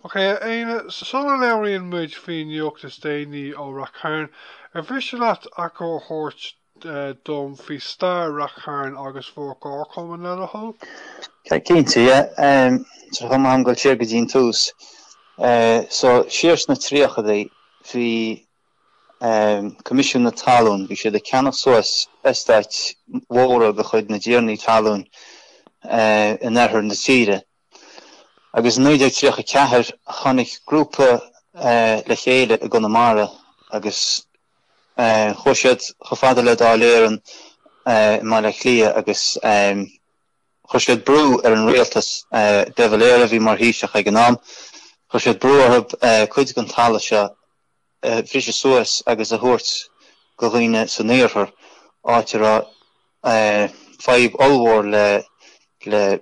Okay, een sonalaurian muid fin yochtas déanaí ó Ráth Chairn. Bhí aco hort dom fi star Ráth Chairn agus fór common le ho. Cínte, so chum go tíir go dín tús. So siars na tríochadaí hí comisiún na talún, hí sé de ceannach suas estáit mhóra go chuid na déanaí talún in airthar na tíre. Agus 1934 chonig grúpa le chéile a Conamara agus chuisiad chofada le dá léirean má le clia agus chuisiad brú an réaltas de bhaléire bhí mar híiseach ag an am. Chuisiad brú arb cuid gan tala se frise suas agus a thuirt go gcoinne san néarthar áitir five olmhór le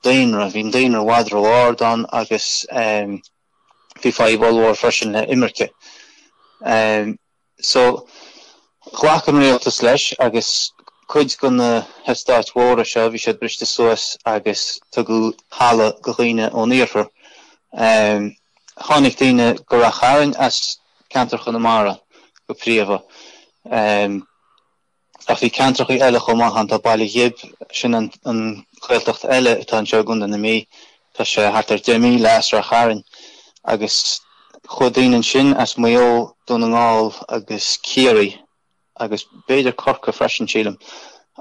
daoine, hín daoine wadra Ardan agus hí five olmhór freisin le imirce. So chhlach an réaltas leis agus cuid gon hestáit mhóra se bhí sé briste suas agus tugu hala go gcoinne ó néarthar. Tháinig daoine go Ráth Chairn as cantar Conamara go príomha. A bhí cantrachaí eile chomh maith tá bailí dhib sin an Gaeltacht eile atá anseo gunda na mí tá sé hartar 10,000 leas Ráth Chairn agus chud daoine sin as mayo don an ngáil agus cíirí agus beidir corca freisin sílam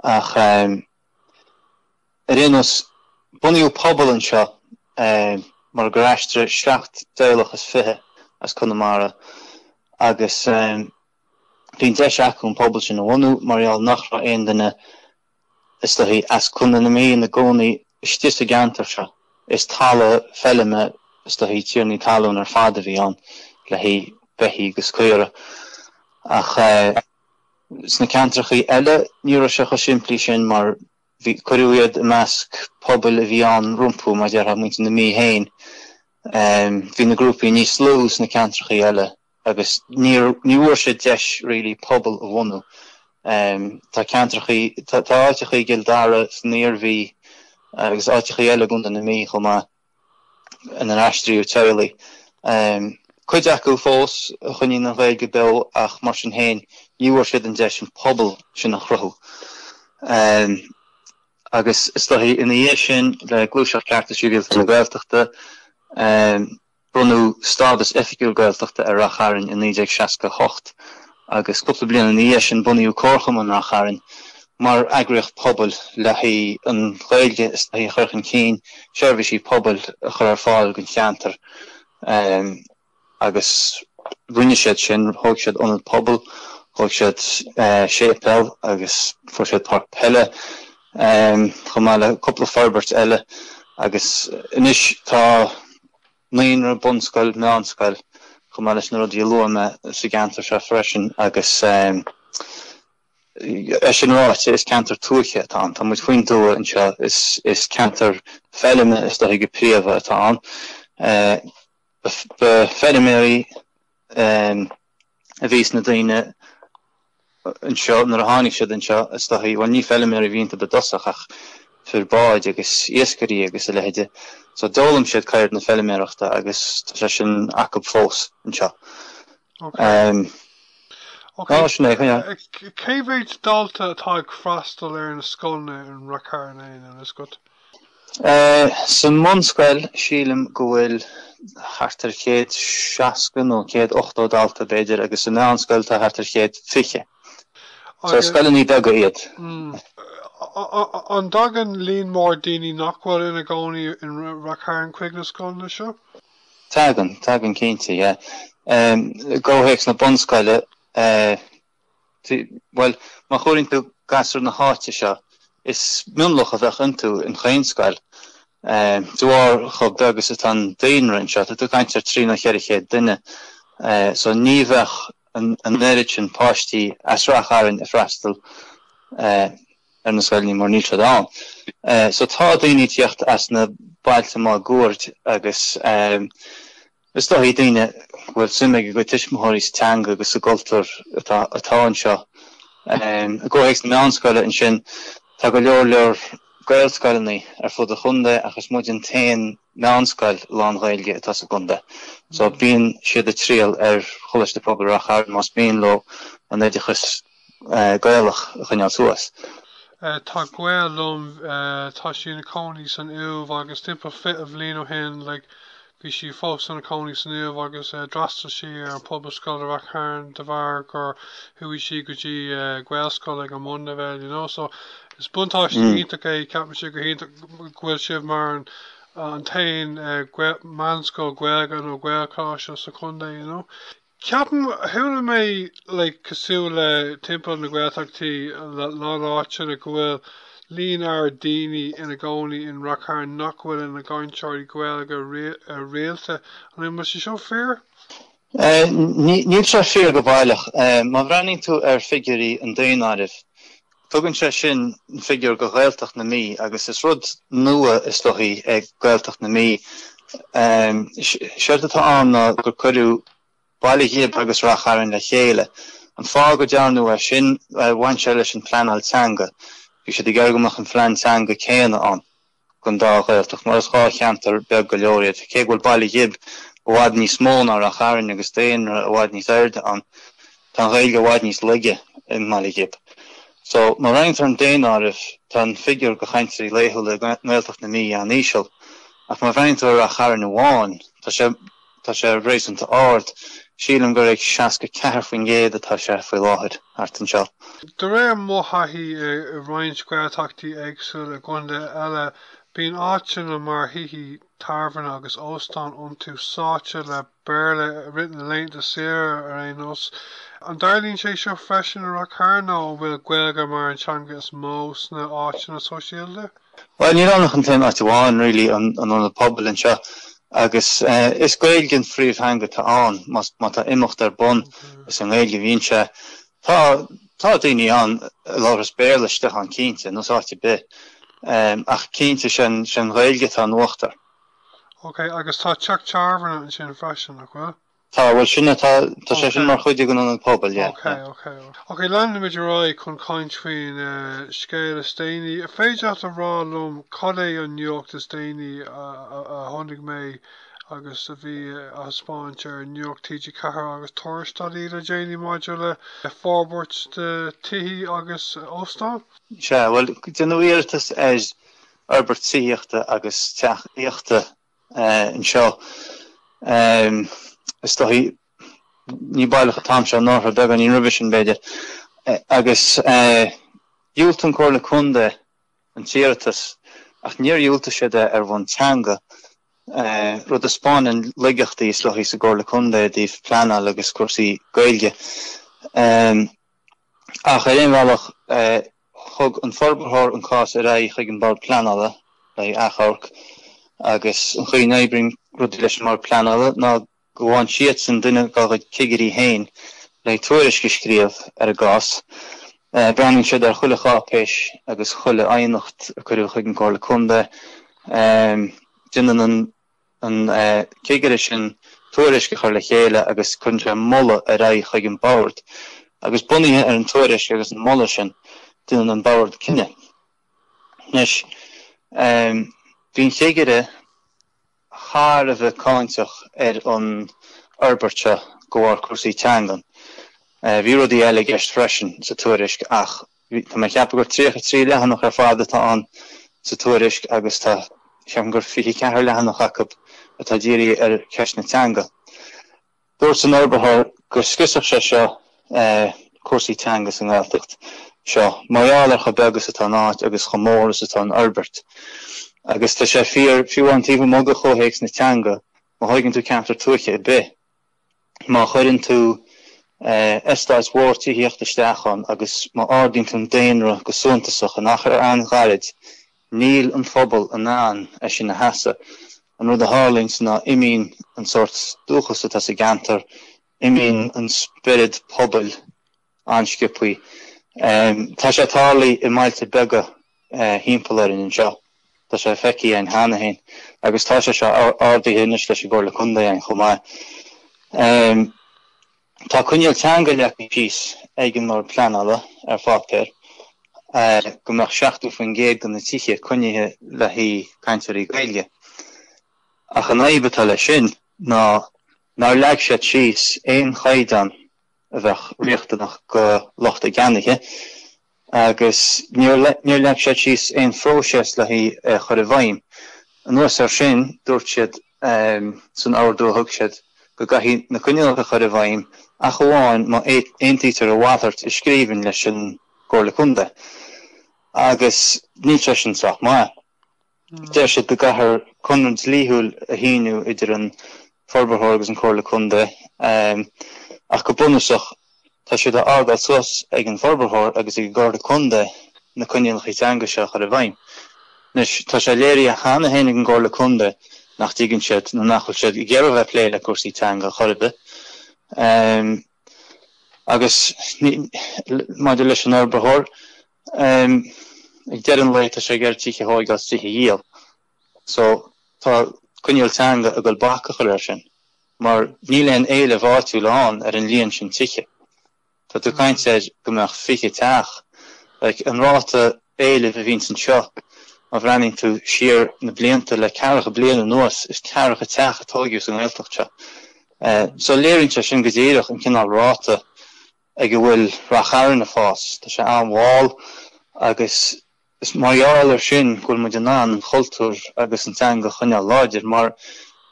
ach réanos buníú pobl anseo mar go raistre 7,5 as Conamara agus hín deis acún pobl sin bhhainú mar nach ra aon duine is do hí as chuna na mí na gcónaí istíos a gantar se is talla fellime is do hí tíornaí talún ar fada bhí an le hí bheith agus cuire ach sna cantrachaí eile ní raibh se go simplí sin mar bhí cuireúiad i measc pobl a bhí an rumpú mar deartha muinte na mí hain hí na grúpaí níos lú sna cantrachaí eile agus ní uair sé deis really pobl a bhhainú. Tá cantrachaí tá áitichaí Gaeldara sníormhí agus áitichaí eile gunda na mí chomh in an aistríú tealaí. Cuid acu fós chuine na Gaeilge beo ach mar sin hain ní uair siad an deis an pobl sin nach ruthú. Agus is do hí ina dhé sin le glúiseach cearta siúil na Gaeltachta brunú stádas efficiúil Gaeltachta ar Ráth Chairn in 1968 agus cúpla bliana na sin buníú Chomharchumann Ráth Chairn mar agriocht pobl le hí an Gaeilge is hí chuirchan cín seirbhísí pobl a chur ar fáil gon cheantar agus rinne siad sin thug siad ionad pobl thug siad sépel agus fuair siad park pelle chumáile cúpla forbairt eile agus inis tá Naoine bunscoil meánscoil chumá leis na rudí luama sa gantar se freisin agus sin ráite is cantar tuaiche atá an. Tá muid faoin dua anseo is cantar fellime is do go príomha atá an. Ba felliméirí a bhís na daoine anseo nar a tháinig siad anseo is do bhfuil ní felliméirí bhínta be dosach ach forbairt agus iascarí agus a leithéide. So dólam siad caird na felliméireachta agus tá sé sin acab fós anseo. Cé bhéid dalta atá ag freastal ar na scoilne in Ráth Chairn in is good? Sa monscoil sílim go bhfuil hartar 160 nó 180 dalta beidir agus sa meánscoil tá hartar 150. So scoileanní beag go iad. An dagan líon mór daoine nachhfuil ina gcónaí in Ráth Chairn chuig na scoilne seo? Tagan cínte, yeah. Góhéics na bonscoile well, má chóirinn tú gasar na háite seo is miúnlach a bheith intú in chéinscoil. Dúir chub begus atá daoine anseo, tú caintear 340 duine. So ní bheith an éirid sin páistí as Ráth Chairn a freastal ar na scoilní mar níl an. So tá daoine tithíochta as na bailte má gcúirt agus is do hí daoine bhfuil suimig go tuismitheoirí teanga agus a gcultúr atá anseo. A ggóhéics na meánscoile in sin tá go leor gaeltacht fud a chunde agus muid an tain meánscail lán Gaeilge atá sa gunde. So bíonn siad a tríal chulas de pobl Rath Chairn mas bíonn lo an éideachas Gaelach a chuineál suas. Tá gcuirlum tá sí na cónaí san uamh agus timpeall fit a bhliain ó hen bhí sí fós an na cónaí san uamh agus drastal sí ar an pobl scoil a Rath Chairn de bhar gur thuí sí go dtí Gaelscoil ag an munda bheith, so is buntá sí ítach é ceapan sí gur ghfuil sibh mar an tain manscoil Gaeilge nó Gaelcáis sa chunda, Ceapan thuúla mé cosú le timpeall na Gaeltachtaí láráite a bhfuil líon ar daoine ina gcónaí in Rath Chairn nach bhfuil ina cainteoirí Gaeilge réalta, an mu sí seo fér? Níl se fér go bhailech, má bhreaning tú ar figurí an daoine tugann sé sin figur go Gaeltacht na mí agus is rud nua is dóthaí ag Gaeltacht na mí. Seirte tá an gur cuireadh bailí híab agus Rath Chairn le chéile. An fá go dearnú ar sin bhain sé leis an pleanáil teanga. Bhí sé geargamach an phlean teanga céanna an gon dá Gaeltacht, mar is gá cheantar beag go leoiriad. Cé bhfuil bailí híab bhhaid níos mó ná Rath Chairn agus déanaar bhhaid níos airde an tá Gaeilge bhhaid níos lige in bailí híab. So má reintar an déanaar tá figur go cainteoirí laethúla Gaeltacht na mí an íseal, ach má reintar Rath Chairn amháin, tá sé réasanta Ard, sílam gur ag 64 faoin géad atá sé faoi láthir art an seo. De réir mothaithí roinnt Gaeltachtaí éagsúil a gconde eile bíonn áiteanna mar híhí tarmhain agus óstán iontu sáte le béarla ritan na léinte saoire ar aon os. An darlíonn sé seo freisin a Rath Chairn nó bhfuil Gaeilge mar an teanga is mó sna áiteanna sóisialta? Well, ní annach an téim áiteamháin really an pobl an seo. Agus is Gaeilge an phríomh hanga tá an, má tá imimecht ar bun is an Gaeilge bhíonn sé. Tá daoine an láras béarla isteach an cínte, nó sáte be. Ach cínte sin Gaeilge tá nuachtar. Ok, agus tá teach tearmhainna an sin freisin nach bhfuil? Tá bhfuil sinna tá sé sin mar chuide gan an pobl, Ok, leanna muid rá chun cáint faoin scéal is daoine. Féideart a rálum cad é an nuacht is daoine a tháinig mé agus a bhí a spáint ar nuacht TG cethar agus tuairistáil le déanaí maidir le forbairt de tithí agus óstán? Se, well, den uíirtas arbeirt tithíochta agus tithíochta an seo. Is dóthaí ní bailach a tam seo nár beag an Eurovision beidir. Agus dúilt an cóir le chunde an tíoirtas ach níor dúilta sé ar bhain teanga. Rud a Spáin an ligeachtaí is luchaí sa cóir le chunde díobh pleanáil agus cuasaí Gaeilge. Ach ar éonmhealach chug an forbarthóir an cás a raibh chuig an bar pleanála le achorc agus an chuí nébring rud leis mar pleanála ná go bhain siad san duine gágad cigirí hain le tuairisce scríomh ar a gcás. Breaning siad ar chuile chápéis agus chuile aíocht a chuirú chuig an cóir le chunde. Duine an cigirí sin tuairisce chuir le chéile agus chunte molla a raibh chuig an bord. Agus bunithe ar an tuairisce agus an molla sin duine an bord cinne. Nes, bhíonn cigirí Thar a bheith cáinteach ar an arbeirt go bhfuil cuasaí teangan. Bhí rudí eile gceist freisin sa tuairisc ach tá mé ceappa gur trí leathanach ar fáda tá an sa tuairisc agus tá ceapan gur 24 leathanach acu atá dírí ar ceist na teanga. Dúirt an arbeitheoir gur scuiseach sé seo cuasaí teanga san Gaeltacht seo. Maiall ar chabegus atá náit agus chomóras atá an arbeirt. Agus tá sé fiúan tíomh móga chóhéics na teanga má chuigann tú ceantar tuaiche i be. Má chuirann tú estáis mhór tithíochta isteachán agus má ardíonn tú an déanra go suntasach an achar an gharid níl an phobal an an sin na heasa. An rud a hálinn sanna imíonn an sort dúchas atá sa gantar, imíonn an spirid pobal anscipuí. Tá sé tálaí i mailte bega hímpel ar an seo. Tá sé feici an hÉanna hain, agus tá sé seo ardaí inis leis go le chunda an chomá. Tá cuineal teanga leach pís éigen mar pleanála ar fápéir, gomach seachtú fan géad gan na tithe coinne le hí cainteoirí Gaeilge. Ach an aibetá le sin ná leag sé síos éon chaidan a bheith riochtanach go lochta gceannaithe, agus níor leag sé síos éon phróiseas le hí chur a bhaim. An nuas ar sin dúirt siad san áardú thug siad go gaithí na coinneácha chur a bhaim a chuáin má éon títar a bhhathart is scríbhinn leis an cóir le cúnda. Agus ní tre sin trach má. Déir siad go gahar chunrad líthúil a híniú idir an forbairt agus an cóir le cúnda, ach go bunasach tá siad a ágáil suas ag an forbairt agus ag gáir le cúnda na coinneácha teanga se chur a bhaim. Nes tá sé léirí a hána hénig an gáir le cúnda nach dígann siad na nachfuil siad i ggéireadh bheith léile cuasaí teanga chorbe. Agus maidir leis an forbairt ag deireadh le tá sé ggéir tithe hóigáil tithe díal. So tá coinneáil teanga a gcuil bacha chuir sin, mar ní leon éile bháitiúil an ar an líon sin tithe. Tá tú cainte go mbeadh fiche teach, an ráta éile bhí vín san seo, a bhreaning tú siar na blianta le cearcha bliana nuas is cearcha teach atógiú san Gaeltacht seo. So léirinn sin go ddéireach an cinál ráta ag go bhfuil racharn na fás. Tá sé an bháil agus is maiall ar sin gúil muid an chultúr agus an teanga chuineáil láidir, mar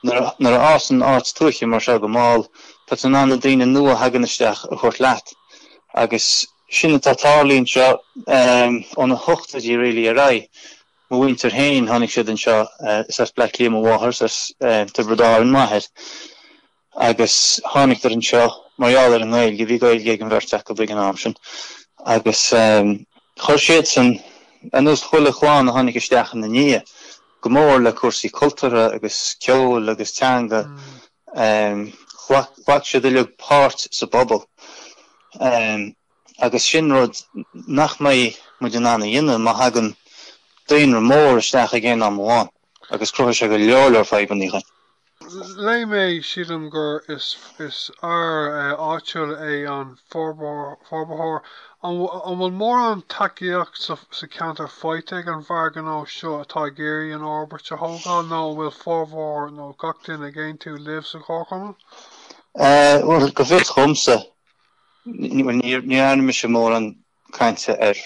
nar as an áit tuaiche mar se go máil tá an anna daoine nua hagan isteach a chuirt leat. Agus sin tá tálíonn seo óna thuchtadí rilí a raibh. Mo winter hain hannig siad an seo is as blach líam a bháthar as tibredáir an maithe. Agus hánig ar an seo maiall ar an Gaeilge, bhí Gaeilge ag an bheirt go big an am sin. Agus chuir siad san anús chuile chláán a hánig isteach na ní, go mór le cuasaí cultúra agus ceol agus teanga, chhuaic siad le páirt sa bobal. Agus sin rud nach mé muid an anna dhéanamh má hagan daoine mór isteach a ggéin am bháin, agus cruthas sé go leorlar feibhanícha. Le mé siadam gur is áitiúil é an forbairt an bhfuil mór an takeíocht sa ceantar fáite ag an bhar gan á seo atá géirí an ábhairt a thógáil nó bhfuil forbairt nó gach duine a ggéin tú libh sa chóchama? Well, go bhfuil chumsa ní anime sé mór an cainte ar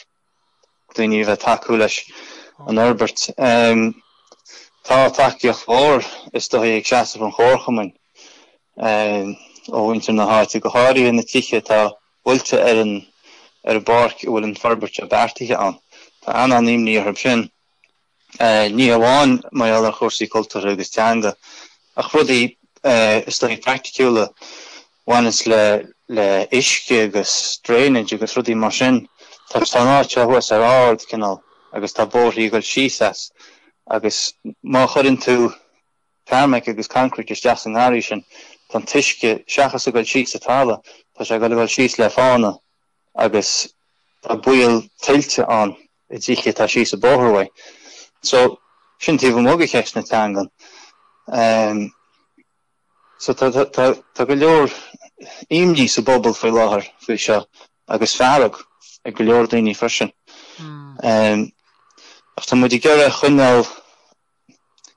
daoine bheith takeú leis an Ard-Cúirt. Tá takeíocht mhór is dó ag seasamh an chóirchaman ó winter na háite go háirí na tithe tá bhfuilte ar a barc bhfuil an forbairt a beartaithe an. Tá anna níomní arb sin. Ní amháin maiall ar chósaí cultúra agus teanga. Ach rudaí is dó ag practicúla bhainnis le isce agus drainage agus rudaí mar sin. Tá áite thuas ar ard cinál agus tá bóthaí go síos agus má chuirinn tú tarmac agus concrete isteach an áirí sin, tá tuisce seachas a go síos a tála, tá sé go bhfuil síos le fána agus tá buil tiltte an i dtíthe tá síos a bóthirhaid. So sin tíomh móga ceist na teangan. So tá go leor imní sa bobbal faoi láthair faoi seo agus fearrag ag go leor daoine freisin. Ach tá muid i gceire chuineáil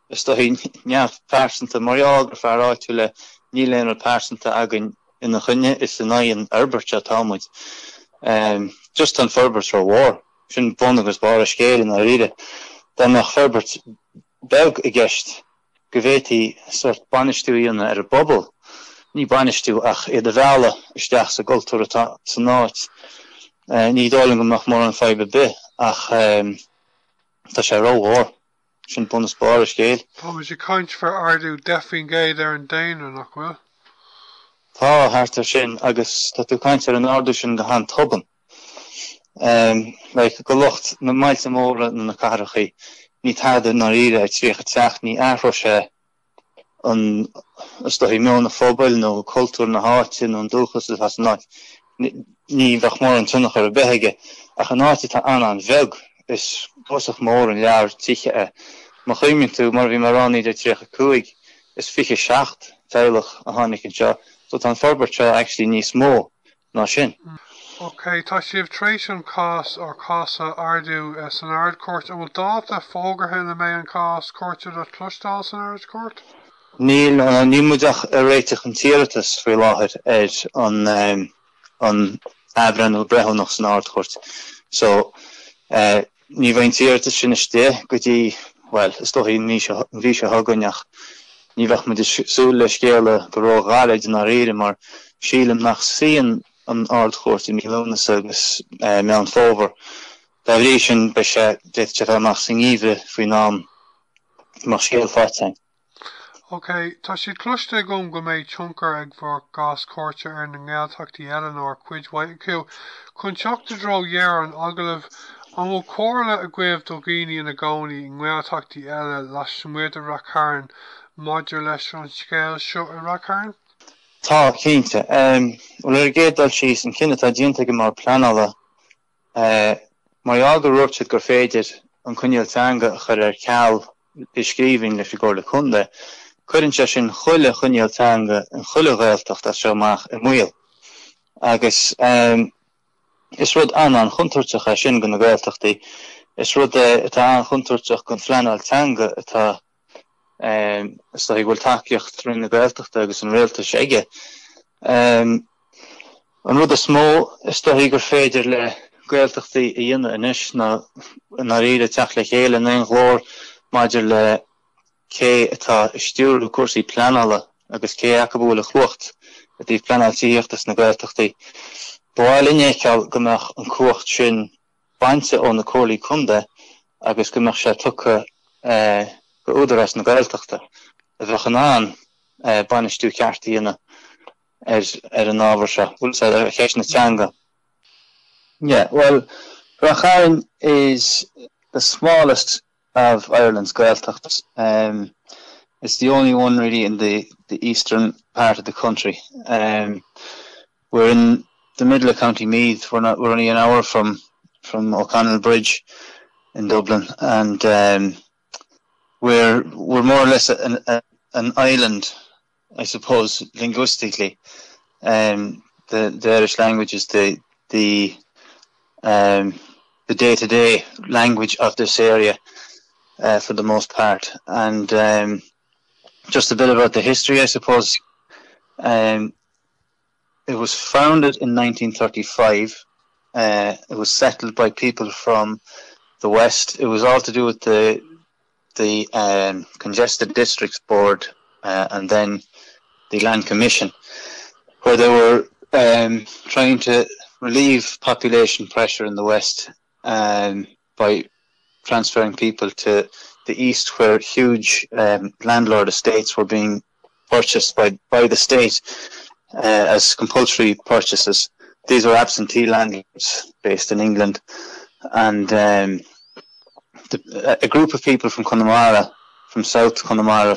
is do hí neamh persanta maiall gur fear áitiúil le ní léonar persanta agan ina chuine is in an Ard-Cúirt a támuid. Just an forbairt ar mhór, sin bun agus bar a scéalinn a riide. Tá nach forbairt beag i gceist go bhfuiltí sort banistú íonna ar a bobbal. Ní banistú ach iad a bheala isteach sa cultúra sa náit. Ní dáling go mór an feibe be ach tá sé rómhór sin bunas bar a scéal. Tá sé caint fear ardú defin géad ar an daoine nach bhfuil? Tá thart ar sin agus tá tú caint ar an ardú sin go han tuban. Go lucht na mailte móra na carachaí ní táda na riire ag tríocha teach ní aithro sé an is do hí meán na fóbail nó cultúr na háite nó an dúchas has náid. Ní bheith mór an tunnach ar a betheige ach an áite tá an bheag is gosach mór an leabhar tithe é. Má chuiminn tú mar bhí mar ránaí de tríocha cúig is fiche seacht teilech a tháinig an seo. So tá an forbairt seo actually níos mó ná sin. Okay, tá sibh tréis an cás ar casa ardú san Ard-Cúirt, an bhfuil dáta fógarthe na mé an cás cúirte a clúistáil san Ard-Cúirt? Níl ní muideach a réiteach an tíochtas faoi láthair an abran ó brethúnach san Ard-Cúirt. So, ní bhain tíochtas sin isté, go dtí, well, is dóthaí bhí se thuganneach. Ní bheith muid súil le scéala go raibh gáile den aíre, mar sílim nach síon an Ard-Cúirt I mílúnas agus me an fóbhar. Tá bhrí sin be sé déit amach san íomhre faoi nám mar scéal fátein. Okay, tá siad cloiste go méid tionchar ag bhar gcás cúirte ar na Gaeltachtaí eile nó cuid mhaith acu. Chun teachta dro dhear an agaibh an bhfuil comhairle a gcuibh do daoine na gcónaí in Gaeltachtaí eile leis maidir Ráth Chairn maidir leis an scéal seo ar Ráth Chairn? Tá cínte. Bhfuil géadal síos an cinenne tá dionanta go mar pleanála. Mar eagla ruirte gur féidir an coinnealteanga chur ar ceall iscríbhín leis go le chunde. Cuireann sé sin chuile coinnealteanga an chuile Gaeltacht a seomach I muil. Agus is rud an chuntuirteach a sin go na Gaeltachtaí. Is rud atá an chuntuirteach gon phleanáilteanga atá is tá bhfuil takeíocht rin na Gaeltachta agus an réaltas aige. An rud a smó is tá gur féidir le Gaeltachtaí I dhéanamh inis na riad teach le chéile na glór maidir le cé atá isteúrú cuasaí pleanála agus cé acabú le chluacht a dtí pleanáiltíochtas na Gaeltachtaí. Bháil innéceall gomach an cuacht sin bainte ó na cóirlaí chunde agus gomach sé tucha go údaras na Gaeltachta. A bheith an bainistú cearta dhéanamh ar an ábhar se. Bhfuil sé ar chéis na teanga. Yeah, well, Ráth Chairn is the smallest of Ireland's Gaeltachts. It's the only one really in the eastern part of the country. We're in the middle of County Meath. We're only an hour from O'Connell Bridge in Dublin, and we're more or less an island, I suppose, linguistically. The Irish language is the day-to-day language of this area for the most part. And just a bit about the history, I suppose. It was founded in 1935. It was settled by people from the west. It was all to do with the Congested Districts Board and then the Land Commission, where they were trying to relieve population pressure in the west by transferring people to the east, where huge landlord estates were being purchased by the state as compulsory purchases. These were absentee landlords based in England, and a group of people from Connemara, from South Connemara,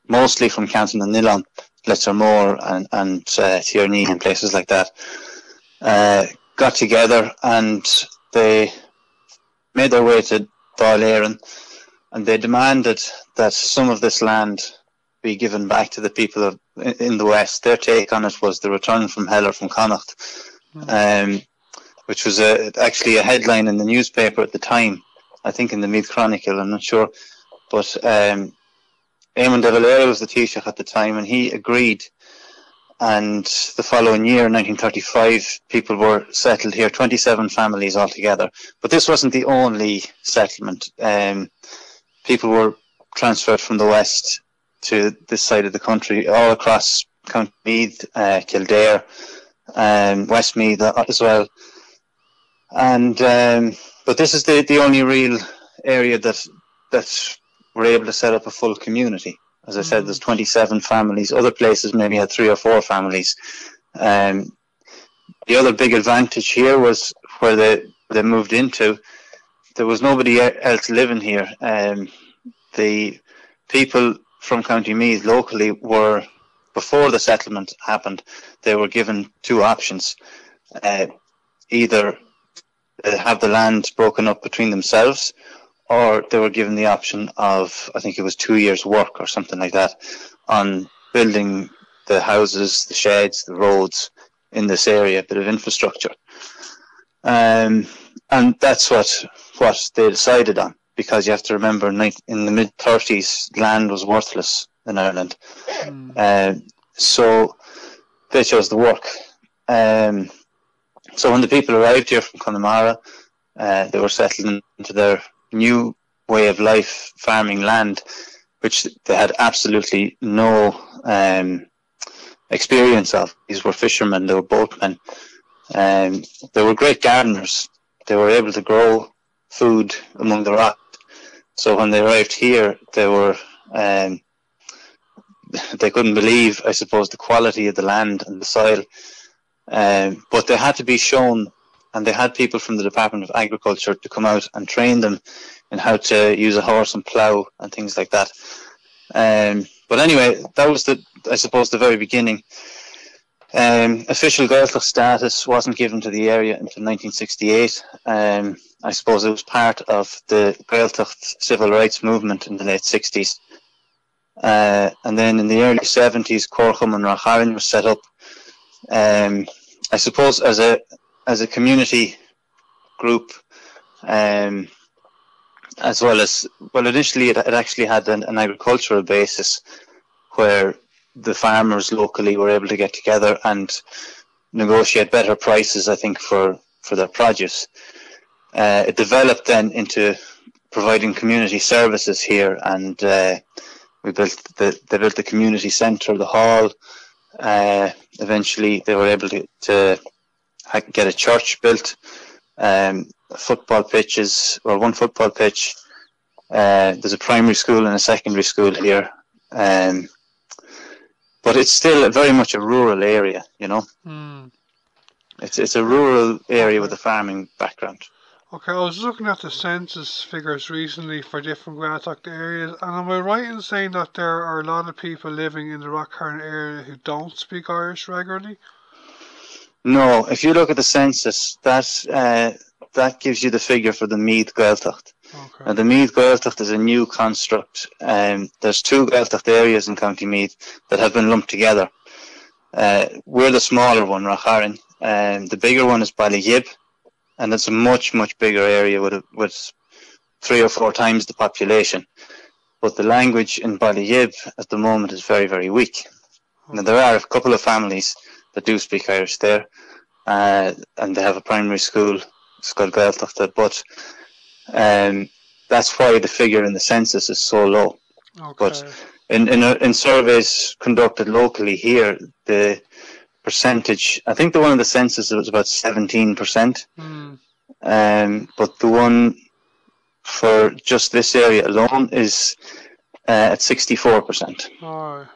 mostly from Canton and Nillan, Lettermore and Tierney and places like that, got together and they made their way to Dáil, and they demanded that some of this land be given back to the people in the west. Their take on it was the return from hell or from Connacht, which was actually a headline in the newspaper at the time. I think in the Meath Chronicle, I'm not sure, but Éamon de Valera was the Taoiseach at the time, and he agreed. And the following year, 1935, people were settled here, 27 families altogether. But this wasn't the only settlement. People were transferred from the west to this side of the country, all across County Meath, Kildare, Westmeath as well. And but this is the only real area that were able to set up a full community. As I said, there's 27 families. Other places maybe had 3 or 4 families. The other big advantage here was where they moved into, there was nobody else living here. The people from County Meath locally were, before the settlement happened, they were given 2 options. Either have the land broken up between themselves, or they were given the option of, I think it was 2 years' work or something like that, on building the houses, the sheds, the roads in this area, a bit of infrastructure. And that's what they decided on, because you have to remember in the mid-30s, land was worthless in Ireland. So they chose the work. So when the people arrived here from Connemara, they were settled into their new way of life, farming land, which they had absolutely no experience of. These were fishermen, they were boatmen. They were great gardeners. They were able to grow food among the rocks. So when they arrived here, they were they couldn't believe, I suppose, the quality of the land and the soil. But they had to be shown, and they had people from the Department of Agriculture to come out and train them in how to use a horse and plough and things like that. But anyway, that was I suppose, the very beginning. Official Gaeltacht status wasn't given to the area until 1968. I suppose it was part of the Gaeltacht civil rights movement in the late 60s. And then in the early 70s, Chomharchumann Ráth Chairn was set up, I suppose, as a community group, as well as, initially it actually had an agricultural basis where the farmers locally were able to get together and negotiate better prices, I think, for their produce. It developed then into providing community services here, and they built the community centre, the hall. Eventually, they were able to get a church built, football pitches, or one football pitch. There's a primary school and a secondary school here. But it's still very much a rural area, you know. It's a rural area with a farming background. Okay, I was looking at the census figures recently for different Gaeltacht areas, and am I right in saying that there are a lot of people living in the Ráth Chairn area who don't speak Irish regularly? No, if you look at the census, that gives you the figure for the Meath Gaeltacht. Okay. And the Meath Gaeltacht is a new construct. There's two Gaeltacht areas in County Meath that have been lumped together. We're the smaller one, Ráth Chairn. The bigger one is Ballygib, and it's a much, much bigger area with 3 or 4 times the population. But the language in Ballygib at the moment is very, very weak. Now, there are a couple of families that do speak Irish there, and they have a primary school, it's called Gaeltacht, but that's why the figure in the census is so low. Okay. But in surveys conducted locally here, the percentage, I think the one in the census was about 17%. But the one for just this area alone is at 64%. Alright.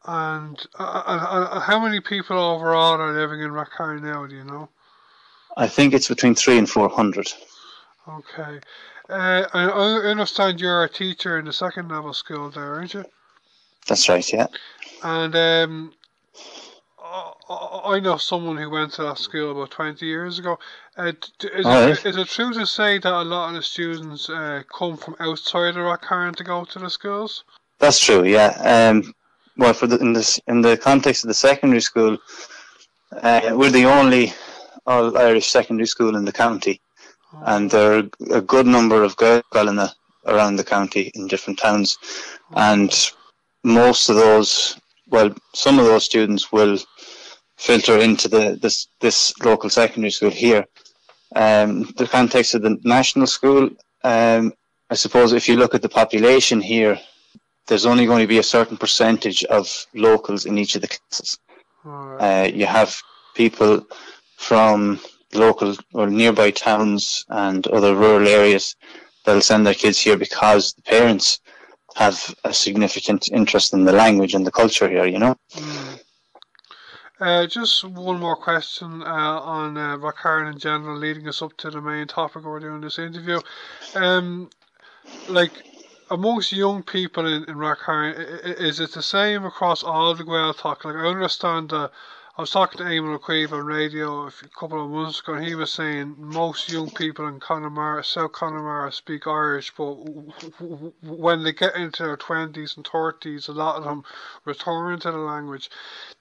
And how many people overall are living in Ráth Chairn now, do you know? I think it's between 300 and 400. Okay. I understand you're a teacher in the second level school there, aren't you? That's right, yeah. And I know someone who went to that school about 20 years ago. Is it true to say that a lot of the students come from outside of Ráth Chairn to go to the schools? That's true, yeah. Well, in the context of the secondary school, we're the only all-Irish secondary school in the county. And there are a good number of gcóinne around the county in different towns. And most of those, some of those students will filter into this local secondary school here. The context of the national school, I suppose if you look at the population here, there's only going to be a certain percentage of locals in each of the classes. You have people from local or nearby towns and other rural areas that'll send their kids here because the parents have a significant interest in the language and the culture here, you know. Just one more question on Ráth Chairn in general, leading us up to the main topic we're doing this interview. Amongst young people in Ráth Chairn, is it the same across all the Gaeltacht? Like, I understand that I was talking to Éamon O'Croinín on radio a couple of months ago, and he was saying most young people in Connemara, South Connemara, speak Irish, but when they get into their 20s and 30s, a lot of them return to the language.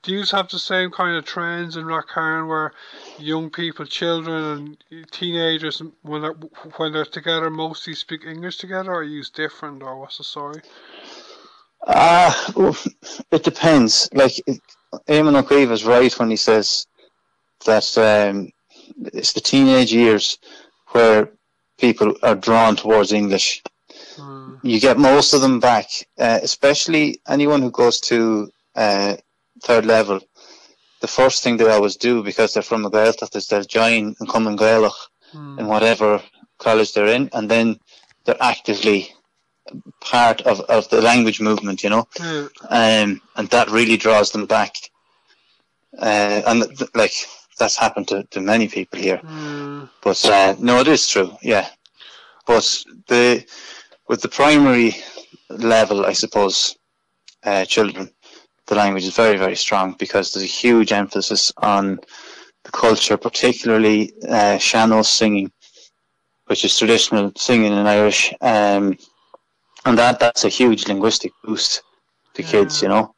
Do you have the same kind of trends in Ráth Chairn where young people, children and teenagers, when they're together, mostly speak English together, or use different, or what's the story? It depends. Like, Éamon O'Croinín is right when he says that it's the teenage years where people are drawn towards English. You get most of them back, especially anyone who goes to third level. The first thing they always do, because they're from the Gaeltacht, is they'll join and come in Gaeltacht in whatever college they're in, and then they're actively part of the language movement, you know, and that really draws them back. And like, that's happened to many people here. But no, it is true, yeah. But with the primary level, I suppose, children, the language is very, very strong because there's a huge emphasis on the culture, particularly sean-nós singing, which is traditional singing in Irish. And that's a huge linguistic boost to kids, you know,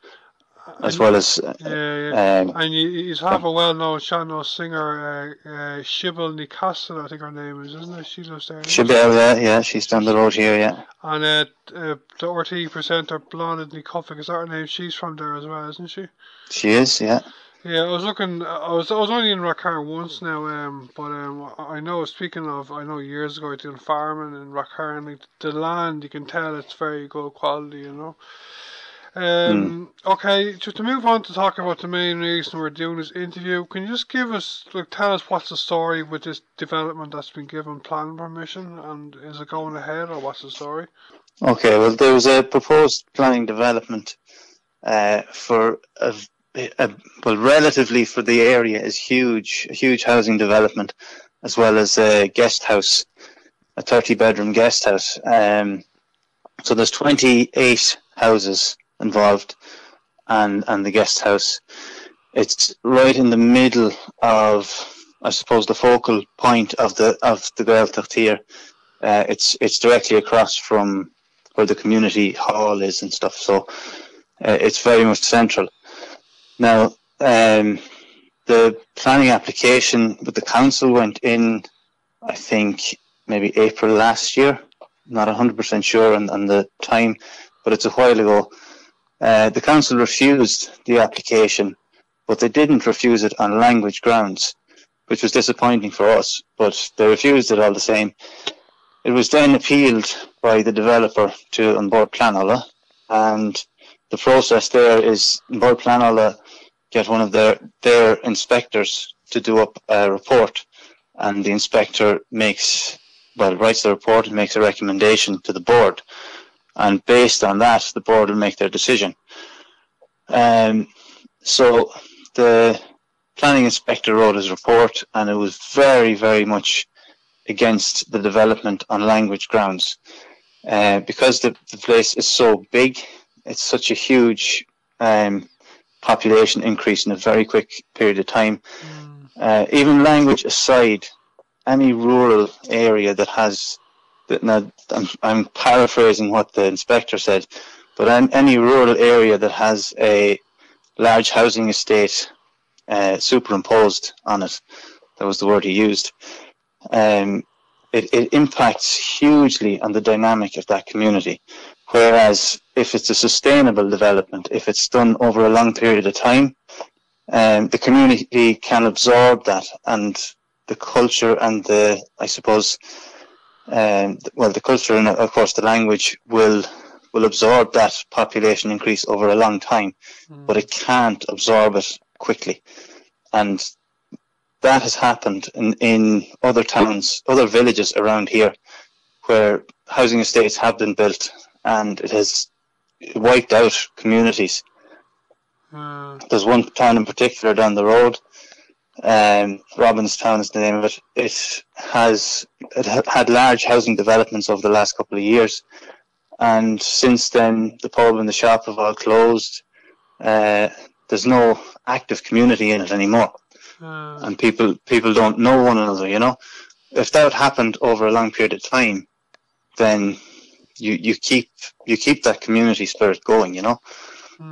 as well as... and you have a well-known sean-nós singer, Sibyl Nicastle, I think her name is, isn't it? She lives there. Sibyl, yeah, she's down the road here, yeah. And the RT presenter, Blonde Nicoffic, is that her name? She's from there as well, isn't she? She is, yeah. Yeah, I was looking. I was only in Ráth Chairn once now. But I know. Speaking of, I know years ago I did farming in Ráth Chairn. Like, the land, you can tell it's very good quality. You know. Okay, just to move on to talk about the main reason we're doing this interview. Can you just tell us what's the story with this development that's been given planning permission, and is it going ahead, or what's the story? Okay, well, there was a proposed planning development for well, relatively for the area is huge housing development, as well as a guest house, a 30-bedroom guest house. So there's 28 houses involved, and the guest house. It's right in the middle of, I suppose, the focal point of the Gaeltacht here. It's directly across from where the community hall is and stuff. So it's very much central. Now, the planning application with the council went in, I think, maybe April last year. Not 100% sure on the time, but it's a while ago. The council refused the application, but they didn't refuse it on language grounds, which was disappointing for us, but they refused it all the same. It was then appealed by the developer to An Bord Pleanála, and the process there is An Bord Pleanála get one of their inspectors to do up a report, and the inspector writes the report and makes a recommendation to the board, and based on that the board will make their decision. So the planning inspector wrote his report, and it was very, very much against the development on language grounds, because the place is so big. It's such a huge population increase in a very quick period of time. Even language aside, any rural area that has, now I'm paraphrasing what the inspector said, but any rural area that has a large housing estate superimposed on it, that was the word he used, it impacts hugely on the dynamic of that community. Whereas if it's a sustainable development, if it's done over a long period of time, the community can absorb that, and the culture and the culture and of course the language will absorb that population increase over a long time, but it can't absorb it quickly. And that has happened in other towns, other villages around here, where housing estates have been built, and it has wiped out communities. There's one town in particular down the road, Robinstown is the name of it. It had large housing developments over the last couple of years, and since then the pub and the shop have all closed. There's no active community in it anymore. And people don't know one another, you know. If that happened over a long period of time, then you keep that community spirit going, you know.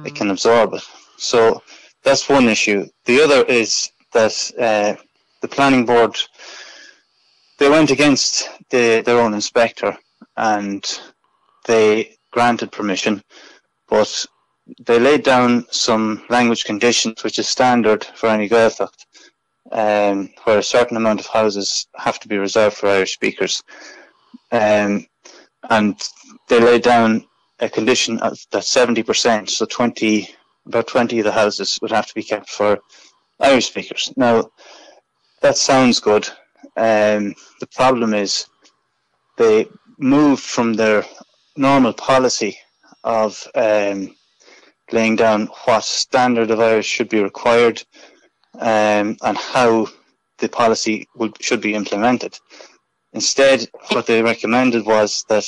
It can absorb it. So that's one issue. The other is that the planning board, they went against their own inspector and they granted permission, but they laid down some language conditions which is standard for any Gaeltacht, where a certain amount of houses have to be reserved for Irish speakers. And they laid down a condition that 70%, so about 20 of the houses would have to be kept for Irish speakers. Now, that sounds good. The problem is they moved from their normal policy of laying down what standard of Irish should be required and how the policy should be implemented. Instead, what they recommended was that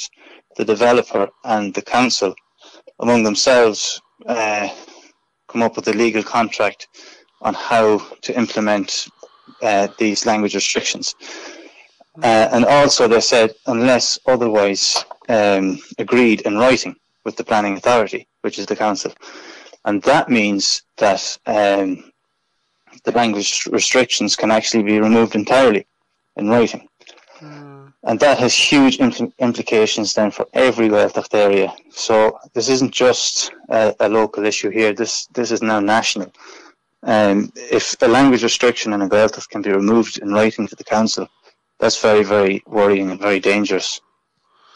the developer and the council among themselves come up with a legal contract on how to implement these language restrictions. And also they said, unless otherwise agreed in writing with the planning authority, which is the council. And that means that the language restrictions can actually be removed entirely in writing. And that has huge implications then for every Gaeltacht area. So this isn't just a local issue here, this is now national. If a language restriction in a Gaeltacht can be removed in writing to the council, that's very, very worrying and very dangerous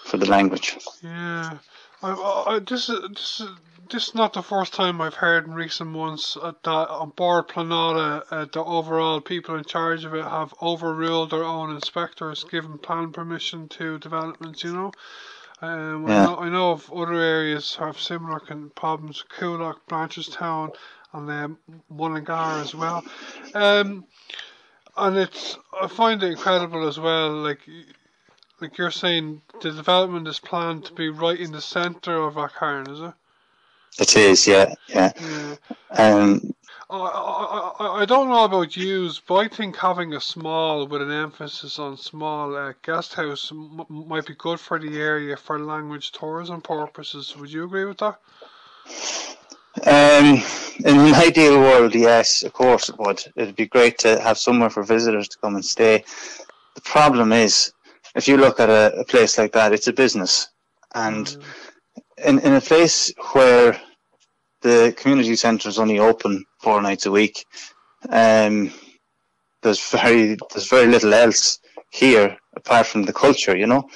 for the language. Yeah, this is not the first time I've heard in recent months that on Bord Pleanála, the overall people in charge of it have overruled their own inspectors, giving plan permission to developments, you know. I know of other areas have similar problems, Coolock, Blanchardstown, and Mullingar as well. And I find it incredible as well, like you're saying, the development is planned to be right in the centre of Ráth Chairn, is it? It is, yeah. I don't know about yous, but I think having a small, with an emphasis on small, guest house might be good for the area for language tourism purposes. Would you agree with that? In an ideal world, yes, of course it would. It'd be great to have somewhere for visitors to come and stay. The problem is, if you look at a place like that, it's a business. And in a place where the community centre is only open 4 nights a week, there's very little else here apart from the culture, you know.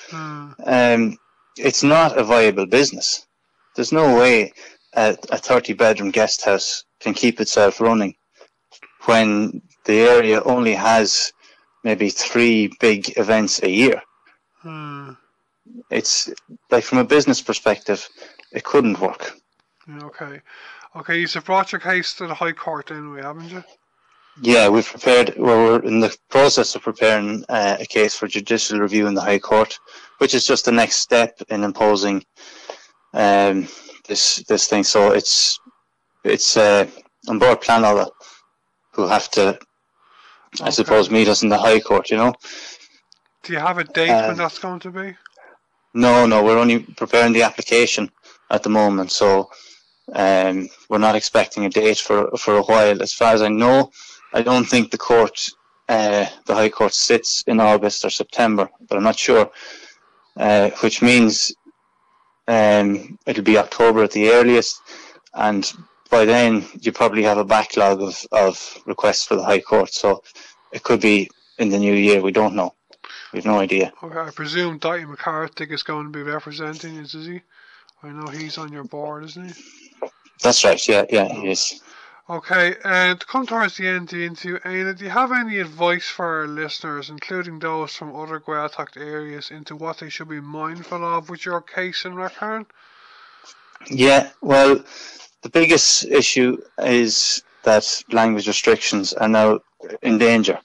It's not a viable business. There's no way a 30-bedroom guest house can keep itself running when the area only has maybe 3 big events a year. It's like, from a business perspective, it couldn't work. Okay, you've brought your case to the High Court anyway, haven't you? Yeah, we're in the process of preparing a case for judicial review in the High Court, which is just the next step in imposing this thing. So it's on Bord Pleanála who have to, I suppose, meet us in the High Court, you know. Do you have a date when that's going to be? No, we're only preparing the application at the moment, so we're not expecting a date for a while. As far as I know, I don't think the High Court sits in August or September, but I'm not sure, which means it'll be October at the earliest, and by then you probably have a backlog of requests for the High Court, so it could be in the new year. We don't know. We've no idea. Okay, I presume Doughty McCarthy is going to be representing us, is he? I know he's on your board, isn't he? That's right, yeah, he is. Okay, and to come towards the end of the interview, Aíochta, do you have any advice for our listeners, including those from other Gaeltacht areas, into what they should be mindful of with your case in Ráth Chairn? Yeah, well, the biggest issue is that language restrictions are now in danger.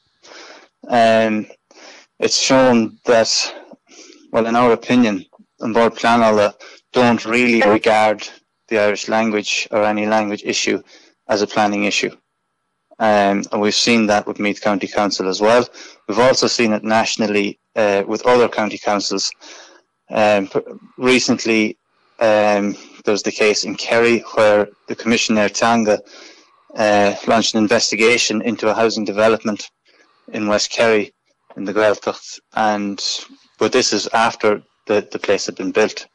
It's shown that, well, in our opinion, on Bord Pleanála don't really regard the Irish language or any language issue as a planning issue. and we've seen that with Meath County Council as well. We've also seen it nationally with other county councils. Recently, there's the case in Kerry where the Commissioner Tanga launched an investigation into a housing development in West Kerry in the Gaeltacht, but this is after the place had been built.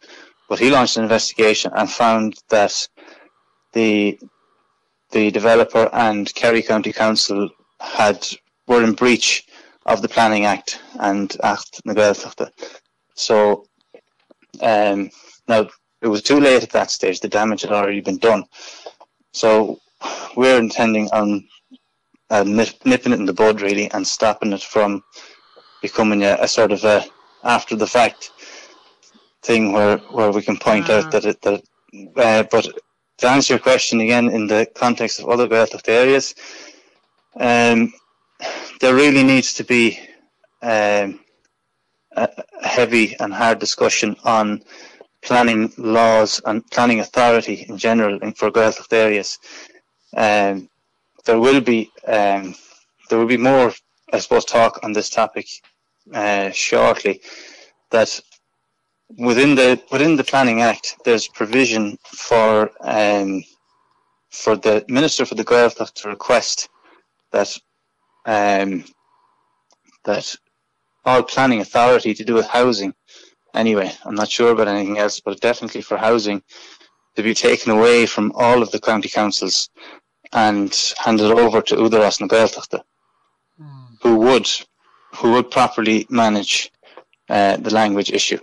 But he launched an investigation and found that the developer and Kerry County Council were in breach of the Planning Act and Acht na Gaeltachta. So now it was too late at that stage. The damage had already been done. So we're intending on nipping it in the bud, really, and stopping it from becoming a sort of a after the fact thing where we can point out that but to answer your question again, in the context of other Gaeltacht areas, there really needs to be a heavy and hard discussion on planning laws and planning authority in general for Gaeltacht areas. There will be more, I suppose, talk on this topic shortly. That within the Planning Act, there's provision for the Minister for the Gaeltacht to request that all planning authority to do with housing, anyway, I'm not sure about anything else, but definitely for housing, to be taken away from all of the county councils and handed over to Údarás na Gaeltachta, who would properly manage the language issue.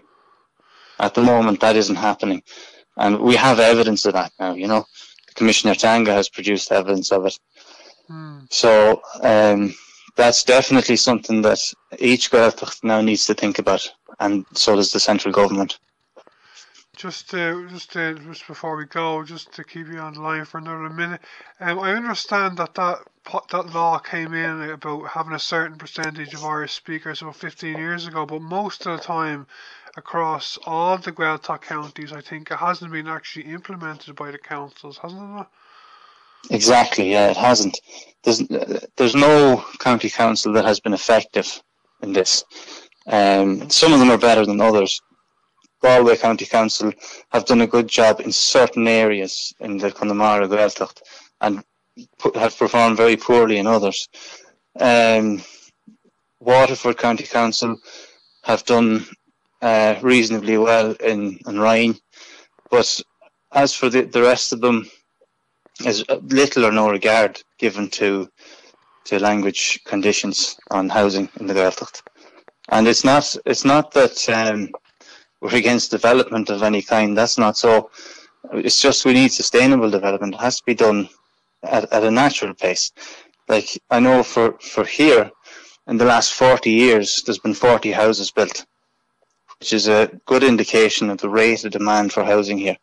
At the moment, that isn't happening, and we have evidence of that now. Commissioner Tanga has produced evidence of it. So that's definitely something that each Gaeltacht now needs to think about, and so does the central government. Just before we go, just to keep you on the line for another minute, I understand that law came in about having a certain percentage of Irish speakers about 15 years ago, but most of the time across all the Gaeltacht counties, I think it hasn't been actually implemented by the councils, hasn't it? Exactly, yeah, it hasn't. There's no county council that has been effective in this. Some of them are better than others. Galway County Council have done a good job in certain areas in the Connemara Gaeltacht and have performed very poorly in others. Waterford County Council have done reasonably well in Raidió, but as for the rest of them, there's little or no regard given to language conditions on housing in the Gaeltacht. And it's not that we're against development of any kind. That's not so. It's just we need sustainable development. It has to be done at a natural pace. Like, I know for here, in the last 40 years, there's been 40 houses built, which is a good indication of the rate of demand for housing here.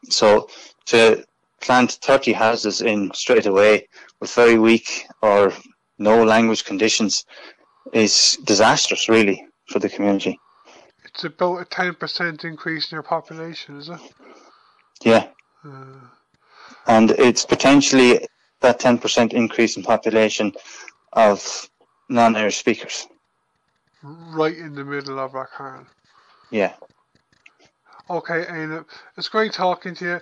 So to plant 30 houses in straight away with very weak or no language conditions is disastrous, really, for the community. It's about a 10% increase in your population, is it? Yeah. And it's potentially that 10% increase in population of non-Irish speakers. Right in the middle of Ráth Chairn. Yeah. Okay, Aíochta, it's great talking to you.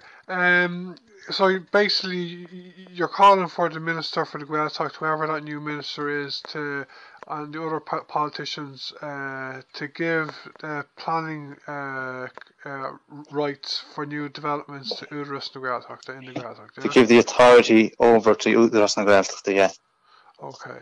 So basically, you're calling for the Minister for the Gaeltacht, whoever that new minister is, and the other politicians to give planning rights for new developments to Údarás na Gaeltachta in the Gaeltacht. To give the authority over to Údarás na Gaeltachta, yeah. Okay.